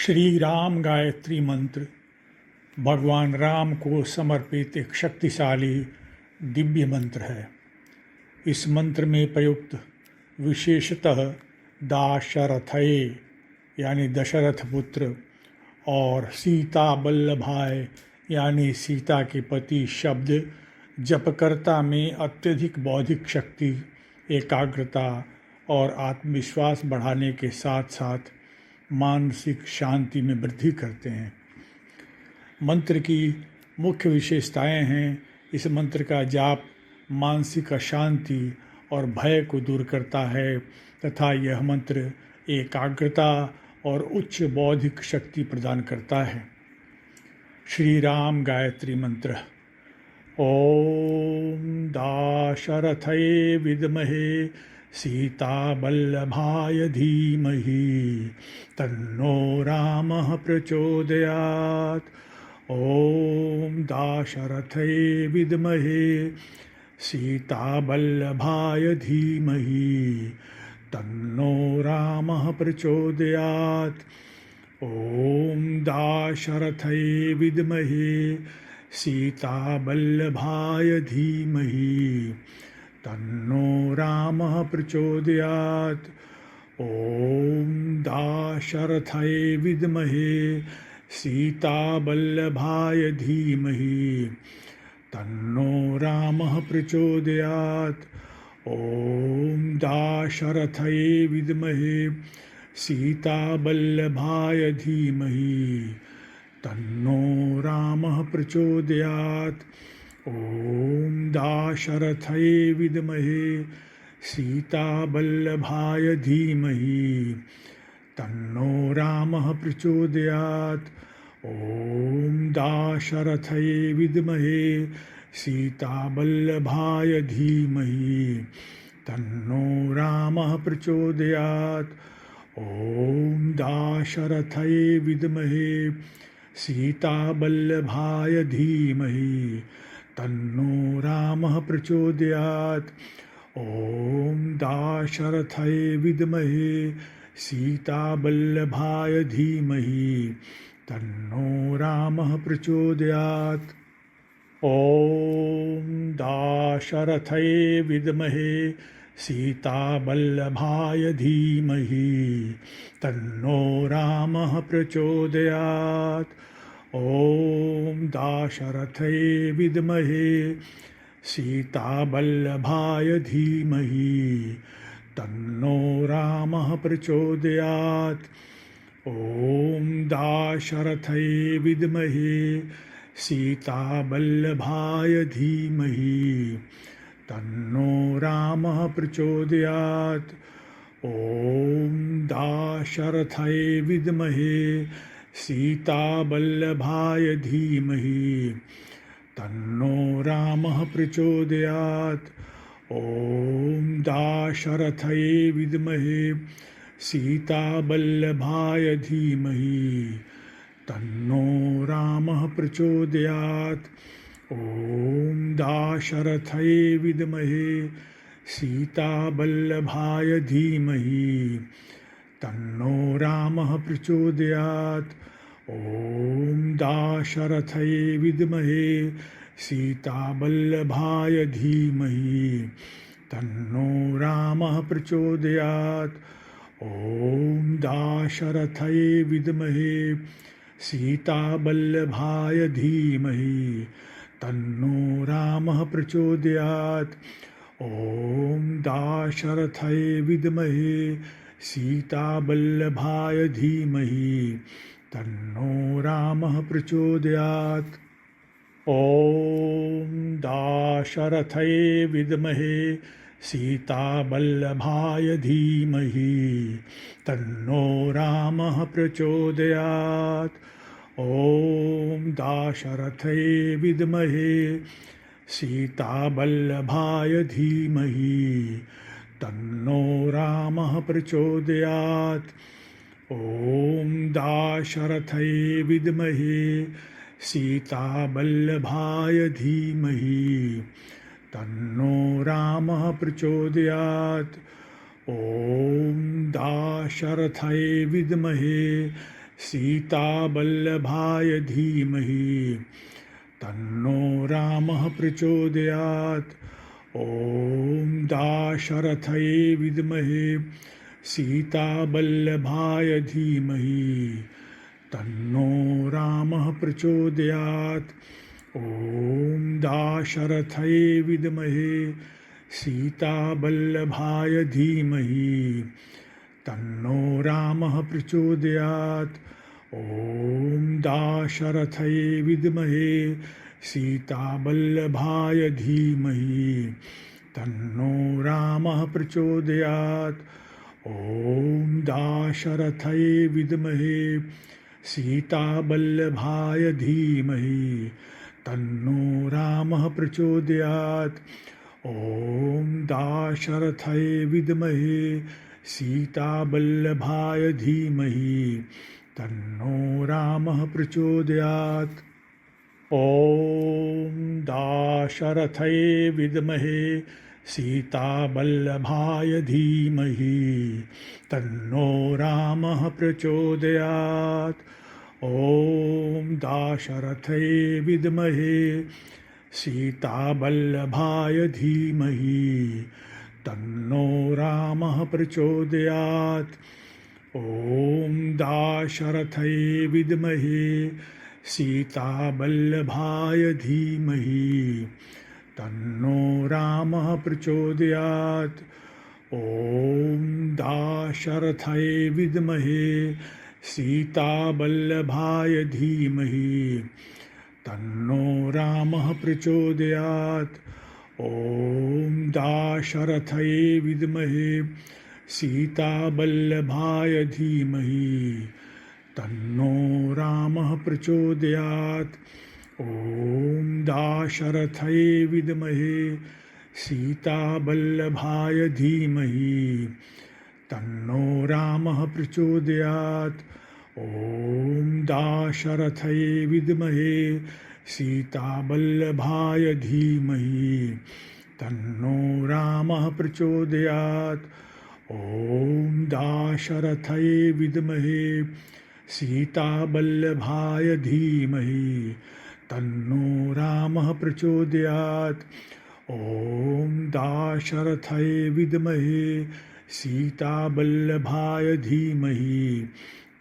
श्री राम गायत्री मंत्र भगवान राम को समर्पित एक शक्तिशाली दिव्य मंत्र है। इस मंत्र में प्रयुक्त विशेषतः दाशरथये यानी दशरथ पुत्र और सीता वल्लभाय यानी सीता के पति शब्द जपकर्ता में अत्यधिक बौद्धिक शक्ति, एकाग्रता और आत्मविश्वास बढ़ाने के साथ साथ मानसिक शांति में वृद्धि करते हैं। मंत्र की मुख्य विशेषताएं हैं। इस मंत्र का जाप मानसिक अशांति और भय को दूर करता है तथा यह मंत्र एकाग्रता और उच्च बौद्धिक शक्ति प्रदान करता है। श्री राम गायत्री मंत्र। ओम दाशरथये विद्महे सीतावल्लभाय धीमहि तन्नो रामः प्रचोदयात्। ओम दाशरथये विद्महे सीतावल्लभाय धीमहि तन्नो रामः प्रचोदयात्। ओम दाशरथये विद्महे सीतावल्लभाय धीमहि तन्नो रामः प्रचोदयात्। ओम दाशरथये विद्महे सीतावल्लभाय धीमहि तन्नो रामः प्रचोदयात्। ओम दाशरथये विद्महे सीतावल्लभाय धीमहि तन्नो रामः प्रचोदयात्। ओम दाशरथये विद्महे सीतावल्लभाय धीमहि तन्नो रामः प्रचोदयात्। ओम दाशरथये विद्महे सीतावल्लभाय धीमहि तन्नो रामः प्रचोदयात्। ओम दाशरथये विद्महे सीतावल्लभाय धीमहि तन्नो रामः प्रचोदयात्। ओम दाशरथये विद्महे सीतावल्लभाय धीमहि तन्नो रामः प्रचोदयात्। ओम दाशरथये विद्महे सीतावल्लभाय धीमहि तन्नो रामः प्रचोदयात्। ओम दाशरथये विद्महे सीतावल्लभाय धीमहि तन्नो रामः प्रचोदयात्। ओम दाशरथये विद्महे सीतावल्लभाय धीमहि तन्नो रामः प्रचोदयात्। ओम दाशरथये विद्महे सीतावल्लभाय धीमहि तन्नो रामः प्रचोदयात्। ओम दाशरथये विद्महे सीतावल्लभाय धीमहि तन्नो रामः प्रचोदयात्। ओम दाशरथये विद्महे सीतावल्लभाय धीमहि तन्नो रामः प्रचोदयात्। ओम दाशरथये विद्महे सीतावल्लभाय धीमहि तन्नो रामः प्रचोदयात्। ओम दाशरथये विद्महे सीतावल्लभाय धीमहि तन्नो रामः प्रचोदयात्। ओम दाशरथये विद्महे सीतावल्लभाय धीमहि तन्नो रामः प्रचोदयात्। ओम दाशरथये विद्महे सीतावल्लभाय धीमहि तन्नो रामः प्रचोदयात्। ओम दाशरथये विद्महे सीतावल्लभाय धीमहि तन्नो रामः प्रचोदयात्। ओम दाशरथये विद्महे सीतावल्लभाय धीमहि तन्नो रामः प्रचोदयात्। ओम दाशरथये विद्महे सीतावल्लभाय धीमहि तन्नो रामः प्रचोदयात्। ॐ दाशरथये विद्महे सीतावल्लभाय धीमहि तन्नो रामः प्रचोदयात्। ॐ दाशरथये विद्महे सीतावल्लभाय धीमहि तन्नो रामः प्रचोदयात्। ॐ दाशरथये विद्महे सीतावल्लभाय धीमहि तन्नो रामः प्रचोदयात्। ॐ दाशरथये विद्महे सीतावल्लभाय धीमहि तन्नो रामः प्रचोदयात्। ॐ दाशरथये विद्महे सीतावल्लभाय धीमहि तन्नो रामः प्रचोदयात्। ॐ दाशरथये विद्महे सीतावल्लभाय धीमहि तन्नो रामः प्रचोदयात्। ॐ दाशरथये विद्महे सीतावल्लभाय धीमहि तन्नो रामः प्रचोदयात्। ॐ दाशरथये विद्महे सीतावल्लभाय धीमहि तन्नो रामः प्रचोदयात्। ॐ दाशरथये विद्महे सीतावल्लभाय धीमहि तन्नो रामः प्रचोदयात्। ॐ दाशरथये विद्महे सीतावल्लभाय धीमहि तन्नो रामः प्रचोदयात्। ॐ दाशरथये विद्महे सीतावल्लभाय धीमहि तन्नो रामः प्रचोदयात्। ॐ दाशरथये विद्महे सीतावल्लभाय धीमहि तन्नो रामः प्रचोदयात्। ॐ दाशरथये विद्महे सीतावल्लभाय धीमहि तन्नो रामः प्रचोदयात्। ॐ दाशरथये विद्महे सीतावल्लभाय धीमहि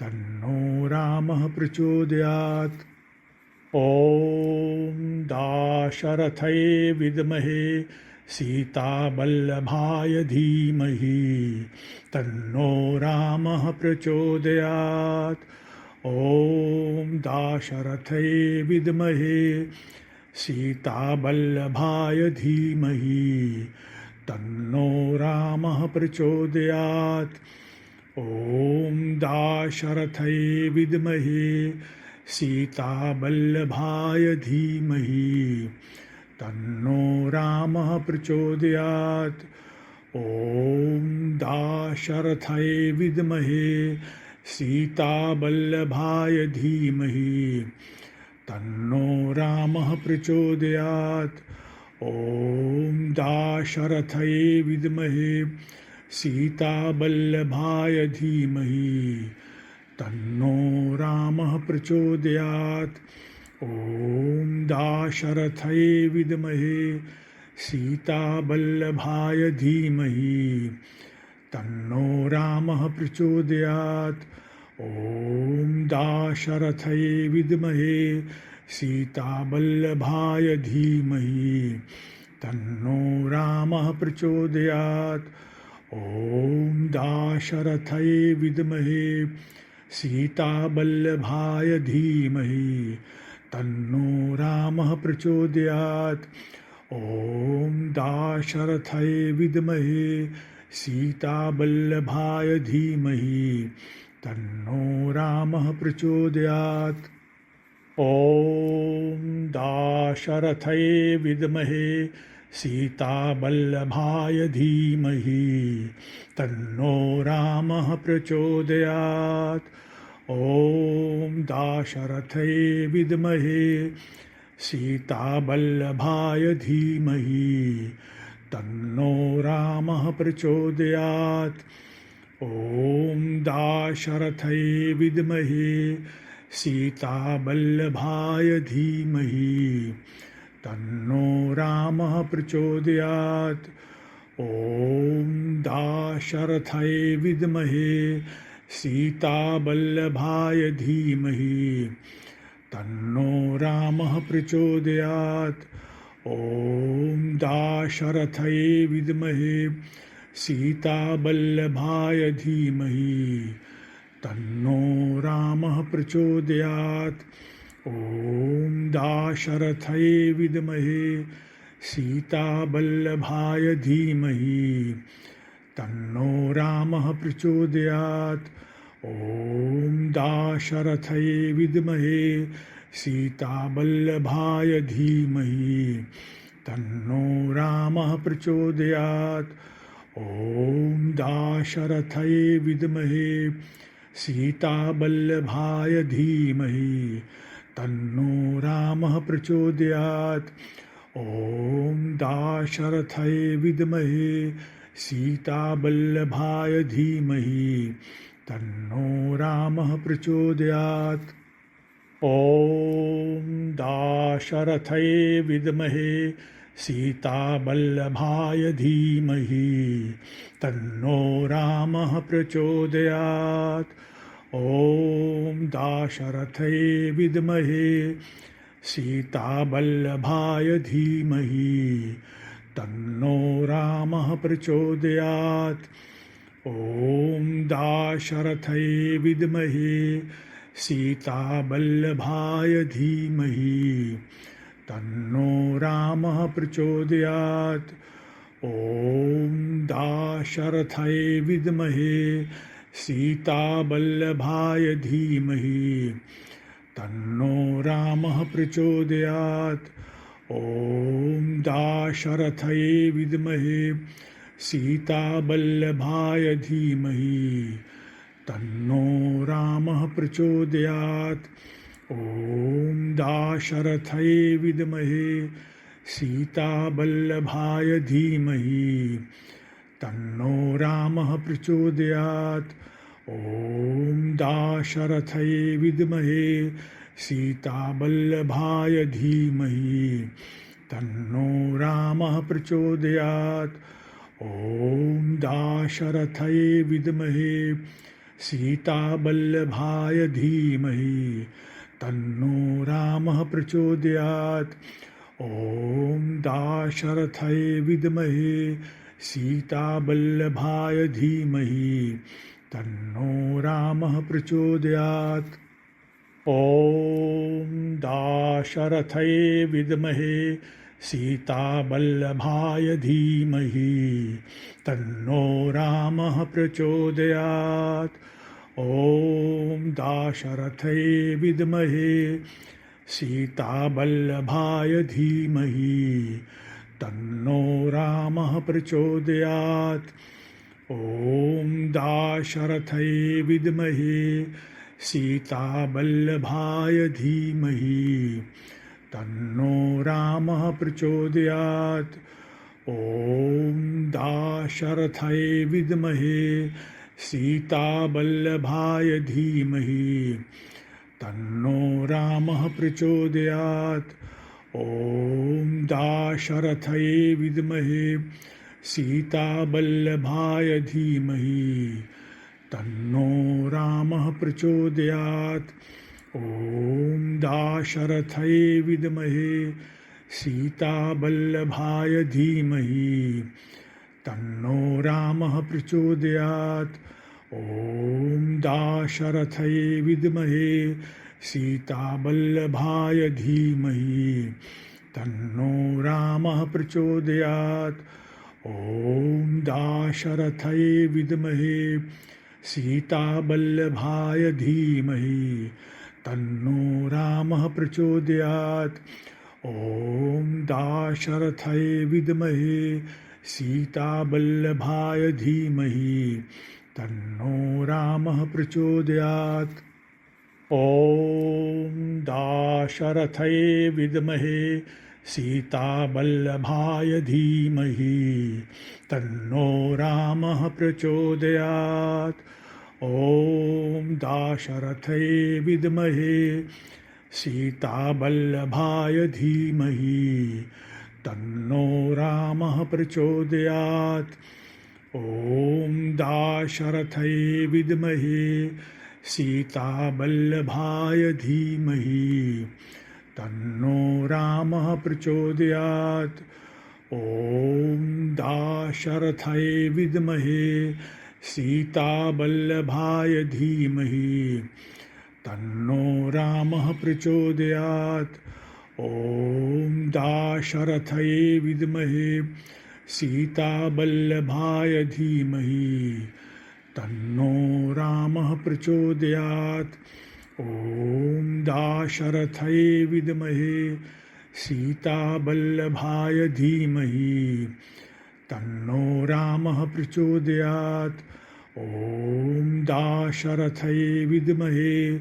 तन्नो रामः प्रचोदयात्। ॐ दाशरथये विद्महे सीतावल्लभाय धीमहि तन्नो रामः प्रचोदयात्। ॐ दाशरथये विद्महे सीतावल्लभाय धीमहि तन्नो रामः प्रचोदयात्। ॐ दाशरथये विद्महे सीतावल्लभाय धीमहि तन्नो रामः प्रचोदयात्। ॐ दाशरथये विद्महे सीतावल्लभाय धीमहि तन्नो रामः प्रचोदयात्। ॐ दाशरथये विद्महे सीतावल्लभाय धीमहि तन्नो रामः प्रचोदयात्। ॐ दाशरथये विद्महे सीतावल्लभाय धीमहि तन्नो रामः प्रचोदयात्। ॐ दाशरथये विद्महे सीतावल्लभाय धीमहि तन्नो रामः प्रचोदयात्। ॐ दाशरथये विद्महे सीतावल्लभाय धीमहि तन्नो रामः प्रचोदयात्। ॐ दाशरथये विद्महे सीतावल्लभाय धीमहि तन्नो रामः प्रचोदयात्। ॐ दाशरथये विद्महे सीतावल्लभाय धीमहि तन्नो रामः प्रचोदयात्। ॐ दाशरथये विद्महे सीतावल्लभाय धीमहि तन्नो रामः प्रचोदयात्। ॐ दाशरथये विद्महे सीतावल्लभाय धीमहि तन्नो रामः प्रचोदयात्। ॐ दाशरथये विद्महे सीतावल्लभाय धीमहि तन्नो रामः प्रचोदयात्। ॐ दाशरथये विद्महे सीतावल्लभाय धीमहि तन्नो रामः प्रचोदयात्। ॐ दाशरथये विद्महे सीतावल्लभाय धीमहि तन्नो रामः प्रचोदयात्। ॐ दाशरथये विद्महे सीतावल्लभाय धीमहि तन्नो रामः प्रचोदयात्। ॐ दाशरथये विद्महे सीतावल्लभाय धीमहि तन्नो रामः प्रचोदयात्। ॐ दाशरथये विद्महे सीतावल्लभाय धीमहि तन्नो रामः प्रचोदयात्। ॐ दाशरथये विद्महे सीतावल्लभाय धीमहि तन्नो रामः प्रचोदयात्। ॐ दाशरथये विद्महे सीतावल्लभाय धीमहि तन्नो रामः प्रचोदयात्। ॐ दाशरथये विद्महे सीतावल्लभाय धीमहि तन्नो रामः प्रचोदयात्। ॐ दाशरथये विद्महे सीतावल्लभाय धीमहि तन्नो रामः प्रचोदयात्। ॐ दाशरथये विद्महे सीतावल्लभाय धीमहि तन्नो रामः प्रचोदयात्। ॐ दाशरथये विद्महे सीतावल्लभाय धीमहि तन्नो रामः प्रचोदयात्। ॐ दाशरथये विद्महे सीतावल्लभाय धीमहि तन्नो रामः प्रचोदयात्। ॐ दाशरथये विद्महे सीतावल्लभाय धीमहि तन्नो रामः प्रचोदयात्। ॐ दाशरथये विद्महे सीतावल्लभाय धीमहि तन्नो रामः प्रचोदयात्। ॐ दाशरथये विद्महे सीतावल्लभाय धीमहि तन्नो रामः प्रचोदयात्। ॐ दाशरथये विद्महे सीतावल्लभाय धीमहि तन्नो रामः प्रचोदयात्। ॐ दाशरथये विद्महे सीतावल्लभाय धीमहि तन्नो रामः प्रचोदयात्। ॐ दाशरथये विद्महे सीतावल्लभाय धीमहि तन्नो रामः प्रचोदयात्। ॐ दाशरथये विद्महे सीतावल्लभाय धीमहि तन्नो रामः प्रचोदयात्। ॐ दाशरथये विद्महे सीतावल्लभाय धीमहि तन्नो रामः प्रचोदयात्। ॐ दाशरथये विद्महे सीतावल्लभाय धीमहि तन्नो रामः प्रचोदयात्। ॐ दाशरथये विद्महे सीतावल्लभाय धीमहि तन्नो रामः प्रचोदयात्। ॐ दाशरथये विद्महे सीतावल्लभाय धीमहि तन्नो रामः प्रचोदयात्। ॐ दाशरथये विद्महे सीतावल्लभाय धीमहि तन्नो रामः प्रचोदयात्। ॐ दाशरथये विद्महे सीतावल्लभाय धीमहि तन्नो रामः प्रचोदयात्। ॐ दाशरथये विद्महे सीतावल्लभाय धीमहि तन्नो रामः प्रचोदयात्। ॐ दाशरथये विद्महे सीतावल्लभाय धीमहि तन्नो रामः प्रचोदयात्। ॐ दाशरथये विद्महे सीतावल्लभाय धीमहि तन्नो रामः प्रचोदयात्। ॐ दाशरथये विद्महे सीतावल्लभाय धीमहि तन्नो रामः प्रचोदयात्। ॐ दाशरथये विद्महे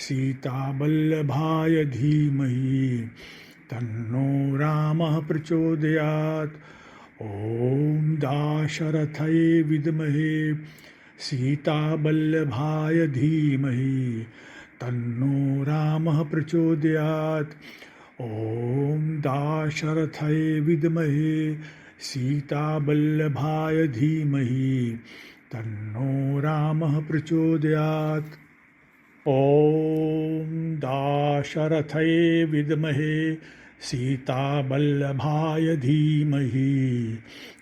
सीतावल्लभाय धीमहि तन्नो रामः प्रचोदयात्। ॐ दाशरथये विद्महे सीतावल्लभाय धीमहि तन्नो रामः प्रचोदयात्। ॐ दाशरथये विद्महे सीतावल्लभाय धीमहि तन्नो रामः प्रचोदयात्। ॐ दाशरथये विद्महे सीतावल्लभाय धीमहि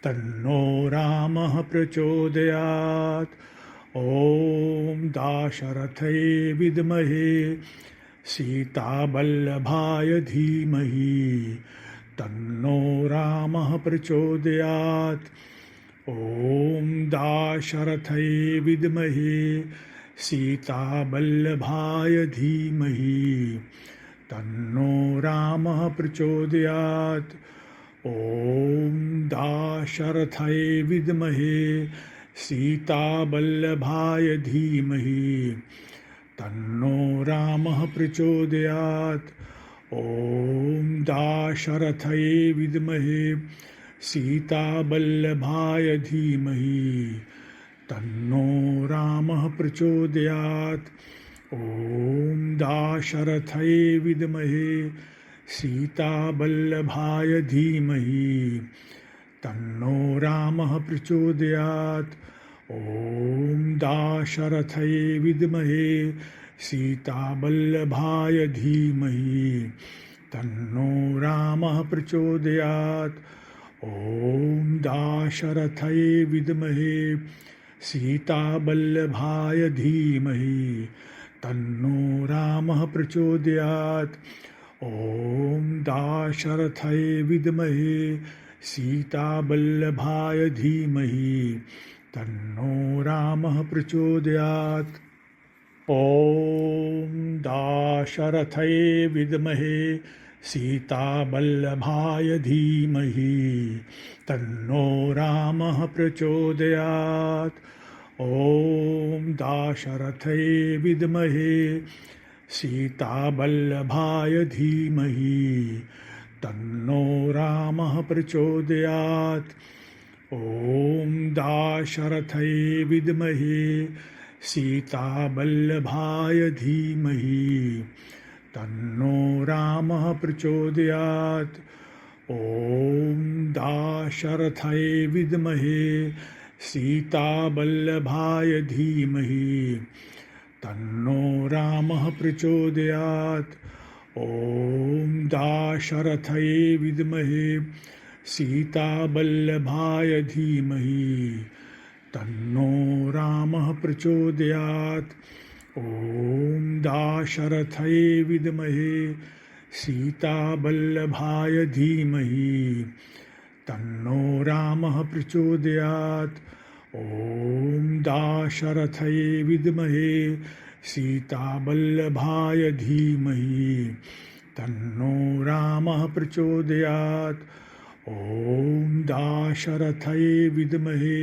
तन्नो रामः प्रचोदयात्। ॐ दाशरथये विद्महे सीतावल्लभाय धीमहि तन्नो रामः प्रचोदयात्। ॐ दाशरथये विद्महे सीतावल्लभाय धीमहि तन्नो रामः प्रचोदयात्। ॐ दाशरथये विद्महे सीतावल्लभाय धीमहि तन्नो रामः प्रचोदयात्। ॐ दाशरथये विद्महे सीतावल्लभाय धीमहि तन्नो रामः प्रचोदयात्। ॐ दाशरथये विद्महे सीतावल्लभाय धीमहि तन्नो रामः प्रचोदयात्। ॐ दाशरथये विद्महे सीतावल्लभाय धीमहि तन्नो रामः प्रचोदयात्। ॐ दाशरथये विद्महे सीतावल्लभाय धीमहि तन्नो रामः प्रचोदयात्। ॐ दाशरथये विद्महे सीतावल्लभाय धीमहि तन्नो रामः प्रचोदयात्। ॐ दाशरथये विद्महे सीतावल्लभाय धीमहि तन्नो रामः प्रचोदयात्। ॐ दाशरथये विद्महे सीतावल्लभाय धीमहि तन्नो रामः प्रचोदयात्। ॐ दाशरथये विद्महे सीतावल्लभाय धीमहि तन्नो रामः प्रचोदयात्। ॐ दाशरथये विद्महे सीतावल्लभाय धीमहि तन्नो रामः प्रचोदयात्। ॐ दाशरथये विद्महे सीतावल्लभाय धीमहि तन्नो रामः प्रचोदयात्। ॐ दाशरथये विद्महे सीतावल्लभाय धीमहि तन्नो रामः प्रचोदयात्। ॐ दाशरथये विद्महे सीतावल्लभाय धीमहि तन्नो रामः प्रचोदयात्। ॐ दाशरथये विद्महे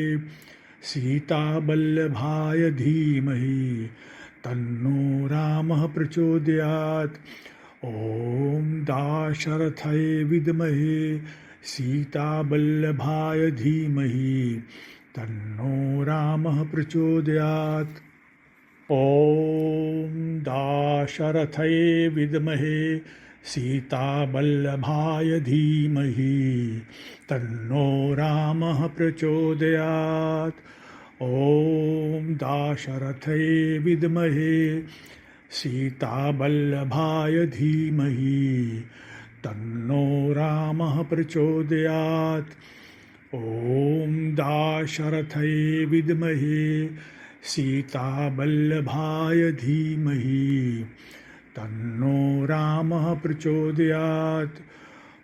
सीतावल्लभाय धीमहि तन्नो रामः प्रचोदयात्। ॐ दाशरथये विद्महे सीतावल्लभाय धीमहि तन्नो रामः प्रचोदयात्। ॐ दाशरथये विद्महे सीतावल्लभाय धीमहि तन्नो रामः प्रचोदयात्। ॐ दाशरथये विद्महे सीतावल्लभाय धीमहि तन्नो रामः प्रचोदयात्। ॐ दाशरथये विद्महे सीतावल्लभाय धीमहि तन्नो रामः प्रचोदयात्।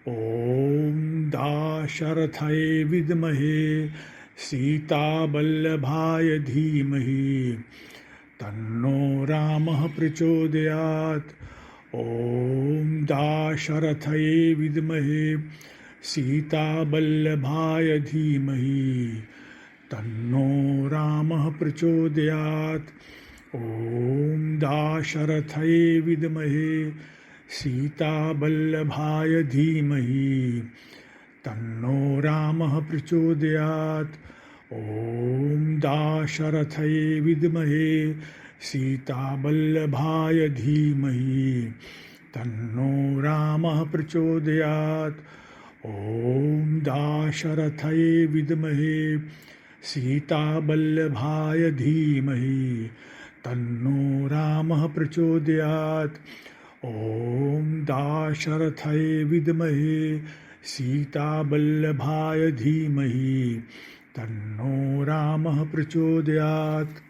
ॐ दाशरथये विद्महे सीतावल्लभाय धीमहि तन्नो रामः प्रचोदयात्। ॐ दाशरथये विद्महे सीतावल्लभाय धीमहि तन्नो रामः प्रचोदयात्। ॐ दाशरथये विद्महे सीतावल्लभाय धीमहि तन्नो रामः प्रचोदयात्। ॐ दाशरथये विद्महे सीतावल्लभाय धीमहि तन्नो रामः प्रचोदयात्। ॐ दाशरथये विद्महे सीतावल्लभाय धीमहि तन्नो रामः प्रचोदयात्। ॐ दाशरथये विद्महे सीतावल्लभाय धीमहि तन्नो रामः प्रचोदयात्।